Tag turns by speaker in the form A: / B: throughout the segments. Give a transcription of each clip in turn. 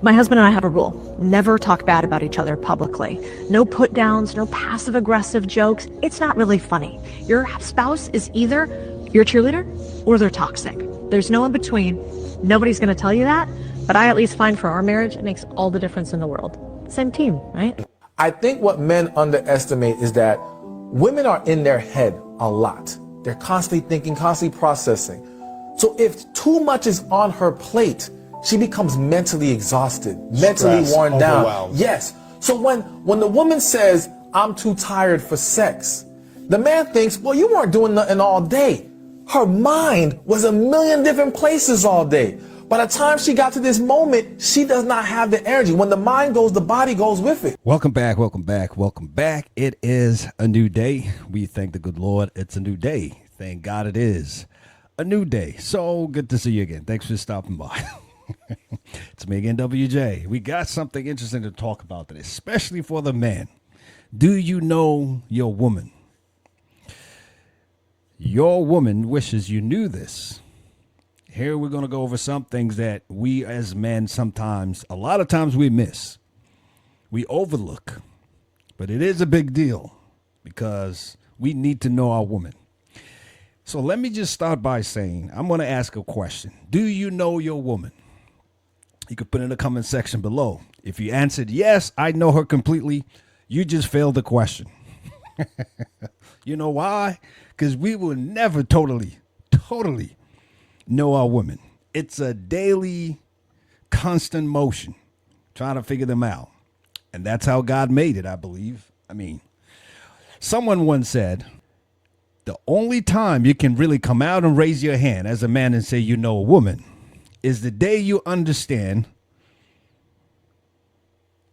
A: My husband and I have a rule. Never talk bad about each other publicly. No put downs, no passive aggressive jokes. It's not really funny. Your spouse is either your cheerleader or they're toxic. There's no in between. Nobody's going to tell you that, but I at least find for our marriage, it makes all the difference in the world. Same team, right?
B: I think what men underestimate is that women are in their head a lot. They're constantly thinking, constantly processing. So if too much is on her plate, she becomes mentally exhausted, mentally worn down. Yes. So when the woman says, I'm too tired for sex, the man thinks, well, you weren't doing nothing all day. Her mind was a million different places all day. By the time she got to this moment, she does not have the energy. When the mind goes, the body goes with it.
C: Welcome back, welcome back, welcome back. It is a new day. We thank the good Lord. It's a new day. Thank God it is a new day. So good to see you again. Thanks for stopping by. It's me again, WJ. We got something interesting to talk about today, especially for the man. Do you know your woman? Your woman wishes you knew this. Here we're going to go over some things that we as men sometimes, a lot of times we miss. We overlook. But it is a big deal because we need to know our woman. So let me just start by saying, I'm going to ask a question. Do you know your woman? You could put it in the comment section below. If you answered yes, I know her completely, you just failed the question. You know why? Because we will never totally know our women. It's a daily, constant motion, trying to figure them out. And that's how God made it, I believe. I mean, someone once said, the only time you can really come out and raise your hand as a man and say you know a woman is the day you understand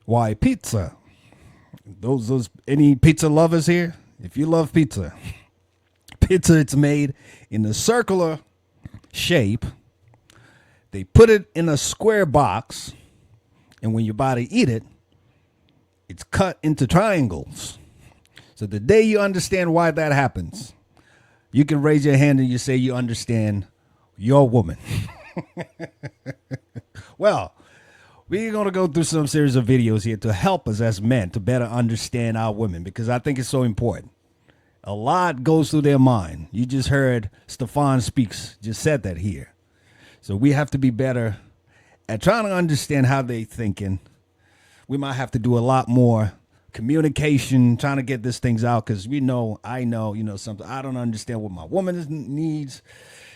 C: why pizza. Those any pizza lovers here? If you love pizza, it's made in a circular shape. They put it in a square box, and when you're about to eat it, it's cut into triangles. So the day you understand why that happens, you can raise your hand and you say you understand your woman. Well, we're going to go through some series of videos here to help us as men to better understand our women, because I think it's so important. A lot goes through their mind. You just heard Stefan Speaks just said that here. So we have to be better at trying to understand how they thinking. We might have to do a lot more communication, trying to get these things out, because I know, something. I don't understand what my woman needs.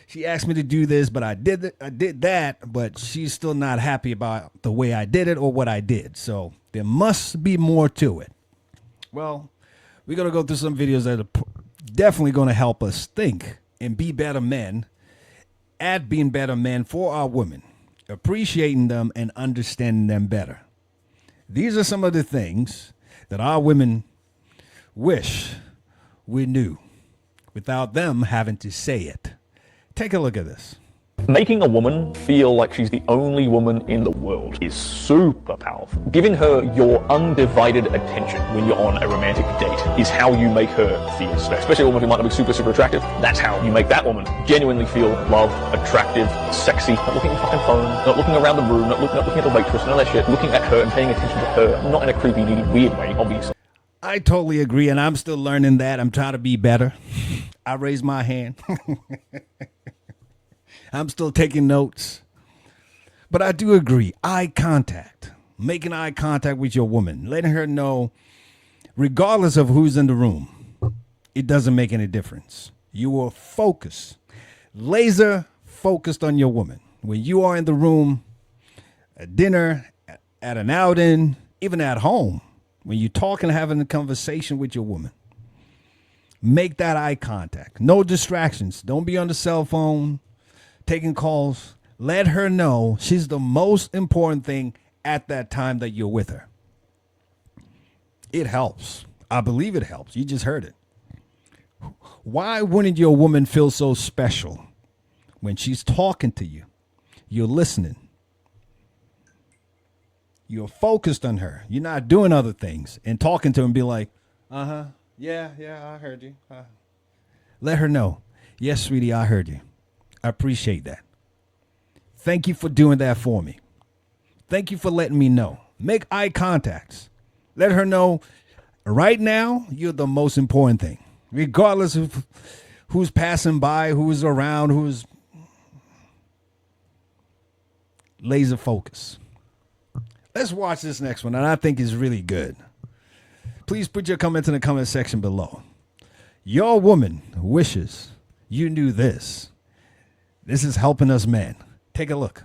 C: She asked me to do this, but I did that, but she's still not happy about the way I did it or what I did. So there must be more to it. Well, we're going to go through some videos that are definitely going to help us think and be better men at being better men for our women, appreciating them and understanding them better. These are some of the things that our women wish we knew without them having to say it. Take a look at this.
D: Making a woman feel like she's the only woman in the world is super powerful. Giving her your undivided attention when you're on a romantic date is how you make her feel. Especially a woman who might not be super attractive. That's how you make that woman genuinely feel loved, attractive, sexy. Not looking at your fucking phone, not looking around the room, not looking at the waitress, none of that shit. Looking at her and paying attention to her, not in a creepy, needy, weird way, obviously.
C: I totally agree, and I'm still learning that. I'm trying to be better. I raise my hand. I'm still taking notes. But I do agree. Eye contact. Making eye contact with your woman. Letting her know, regardless of who's in the room, it doesn't make any difference. You will focus. Laser focused on your woman. When you are in the room, at dinner, at an outing, even at home, when you're talking, having a conversation with your woman, make that eye contact. No distractions. Don't be on the cell phone, taking calls. Let her know she's the most important thing at that time that you're with her. It helps. I believe it helps. You just heard it. Why wouldn't your woman feel so special when she's talking to you? You're listening. You're focused on her. You're not doing other things and talking to her and be like, yeah, I heard you. Let her know. Yes, sweetie, I heard you. I appreciate that. Thank you for doing that for me. Thank you for letting me know. Make eye contacts. Let her know right now you're the most important thing. Regardless of who's passing by, who's around, who's laser focus. Let's watch this next one, and I think is really good. Please put your comments in the comment section below. Your woman wishes you knew this. This is helping us men. Take a look.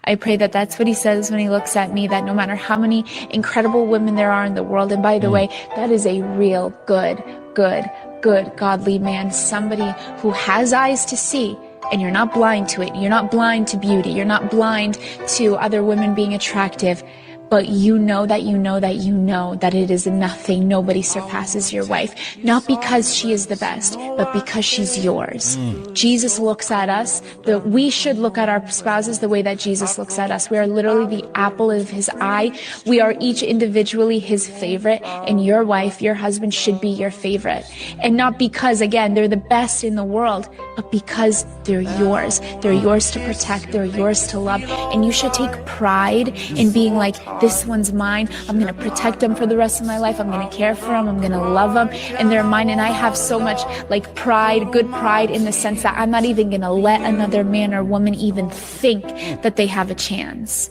E: I pray that that's what he says when he looks at me, that no matter how many incredible women there are in the world, and by the way, that is a real good, godly man, somebody who has eyes to see, and you're not blind to it. You're not blind to beauty. You're not blind to other women being attractive. But you know that it is nothing. Nobody surpasses your wife. Not because she is the best, but because she's yours. Jesus looks at us. We should look at our spouses the way that Jesus looks at us. We are literally the apple of his eye. We are each individually his favorite. And your wife, your husband should be your favorite. And not because, again, they're the best in the world, but because they're yours. They're yours to protect. They're yours to love. And you should take pride in being like, this one's mine. I'm going to protect them for the rest of my life. I'm going to care for them. I'm going to love them. And they're mine. And I have so much like pride, good pride, in the sense that I'm not even going to let another man or woman even think that they have a chance.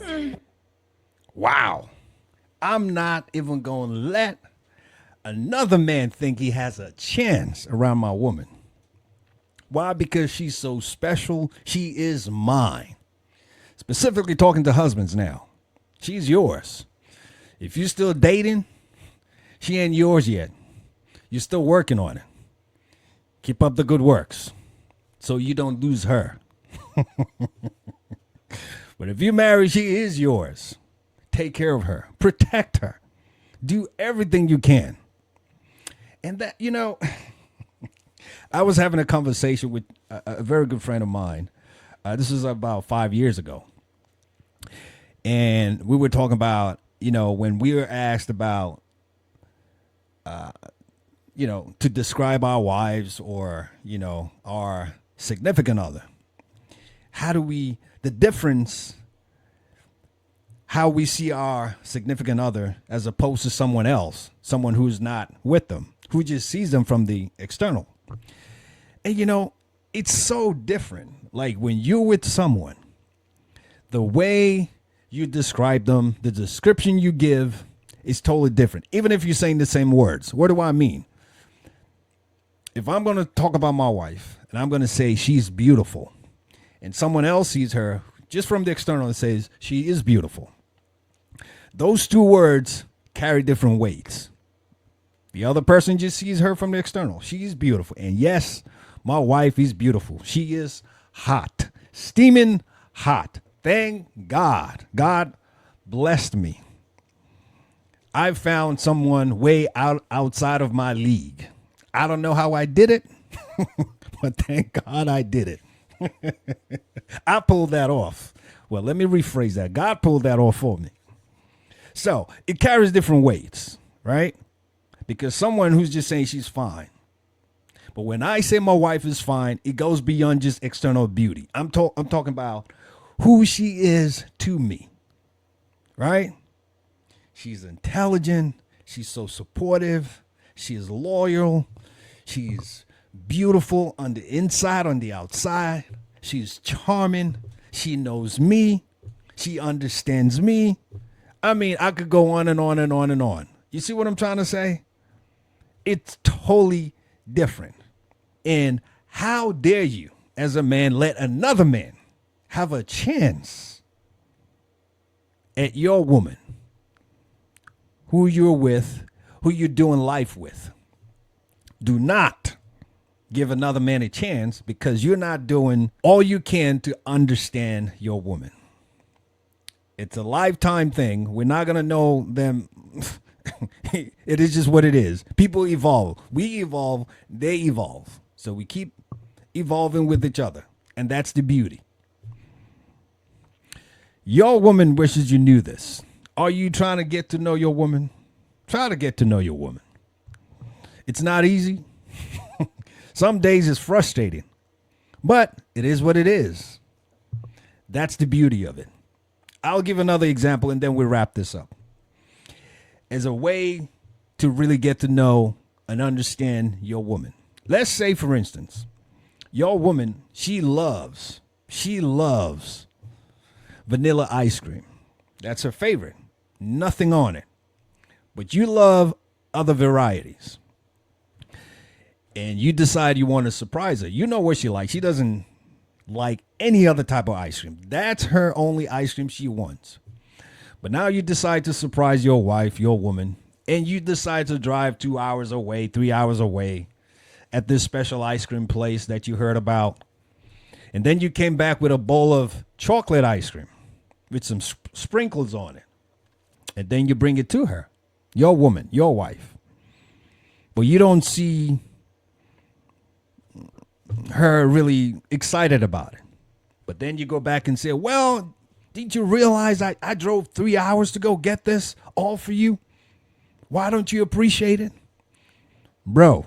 C: Wow. I'm not even going to let another man think he has a chance around my woman. Why? Because she's so special. She is mine. Specifically talking to husbands now. She's yours. If you're still dating, she ain't yours yet. You're still working on it. Keep up the good works so you don't lose her. But if you marry, she is yours. Take care of her. Protect her. Do everything you can. And that, I was having a conversation with a very good friend of mine. This was about 5 years ago. And we were talking about, when we were asked about, to describe our wives or, our significant other. How do the difference, how we see our significant other as opposed to someone else, someone who's not with them, who just sees them from the external. And, it's so different. Like when you're with someone, the way you describe them, the description you give is totally different. Even if you're saying the same words. What do I mean? If I'm going to talk about my wife and I'm going to say she's beautiful and someone else sees her just from the external and says she is beautiful, those two words carry different weights. The other person just sees her from the external. She's beautiful. And yes, my wife is beautiful. She is hot, steaming hot. Thank God. God blessed me. I found someone way outside of my league. I don't know how I did it, but thank God I did it. I pulled that off. Well, let me rephrase that. God pulled that off for me. So it carries different weights, right? Because someone who's just saying she's fine. But when I say my wife is fine, it goes beyond just external beauty. I'm talking about who she is to me, right? She's intelligent. She's so supportive. She is loyal. She's beautiful on the inside, on the outside. She's charming. She knows me. She understands me. I mean, I could go on and on and on and on. You see what I'm trying to say? It's totally different. And how dare you, as a man, let another man have a chance at your woman, who you're with, who you're doing life with. Do not give another man a chance because you're not doing all you can to understand your woman. It's a lifetime thing. We're not going to know them. It is just what it is. People evolve. We evolve. They evolve. So we keep evolving with each other. And that's the beauty. Your woman wishes you knew this. Are you trying to get to know your woman? Try to get to know your woman. It's not easy. Some days it's frustrating. But it is what it is. That's the beauty of it. I'll give another example and then we'll wrap this up. As a way to really get to know and understand your woman. Let's say, for instance, your woman, she loves vanilla ice cream. That's her favorite. Nothing on it. But you love other varieties. And you decide you want to surprise her. You know what she likes. She doesn't like any other type of ice cream. That's her only ice cream she wants. But now you decide to surprise your wife, your woman, and you decide to drive 2 hours away, 3 hours away at this special ice cream place that you heard about. And then you came back with a bowl of chocolate ice cream with some sprinkles on it. And then you bring it to her, your woman, your wife. But you don't see her really excited about it. But then you go back and say, well, didn't you realize I drove 3 hours to go get this all for you? Why don't you appreciate it? Bro,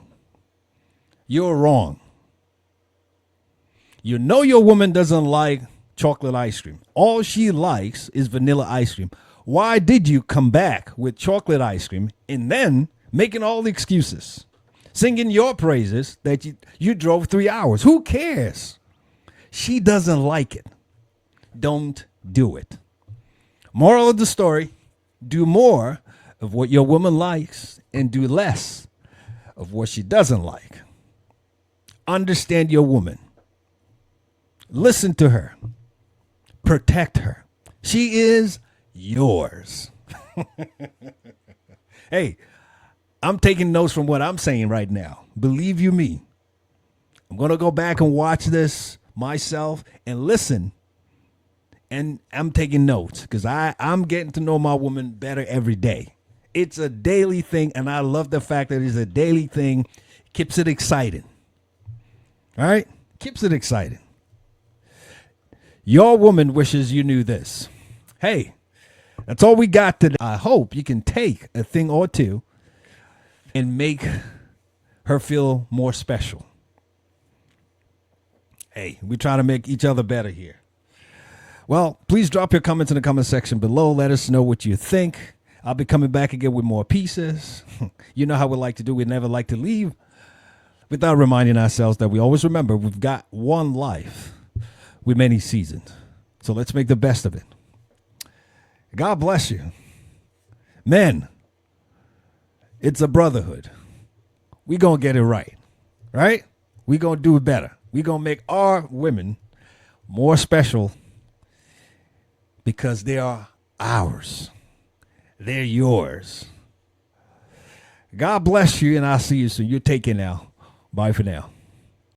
C: you're wrong. You know your woman doesn't like chocolate ice cream. All she likes is vanilla ice cream. Why did you come back with chocolate ice cream and then making all the excuses, singing your praises that you drove 3 hours? Who cares? She doesn't like it. Don't do it. Moral of the story, do more of what your woman likes and do less of what she doesn't like. Understand your woman. Listen to her. Protect her. She is yours. Hey, I'm taking notes from what I'm saying right now. Believe you me. I'm going to go back and watch this myself and listen. And I'm taking notes because I'm getting to know my woman better every day. It's a daily thing, and I love the fact that it's a daily thing. Keeps it exciting. All right? Keeps it exciting. Your woman wishes you knew this. Hey, that's all we got today. I hope you can take a thing or two and make her feel more special. Hey, we try to make each other better here. Well, please drop your comments in the comment section below. Let us know what you think. I'll be coming back again with more pieces. You know how we like to do. We never like to leave without reminding ourselves that we always remember we've got one life with many seasons. So let's make the best of it. God bless you. Men, it's a brotherhood. We're going to get it right. Right? We're going to do it better. We're going to make our women more special because they are ours. They're yours. God bless you, and I'll see you soon. You take care now. Bye for now.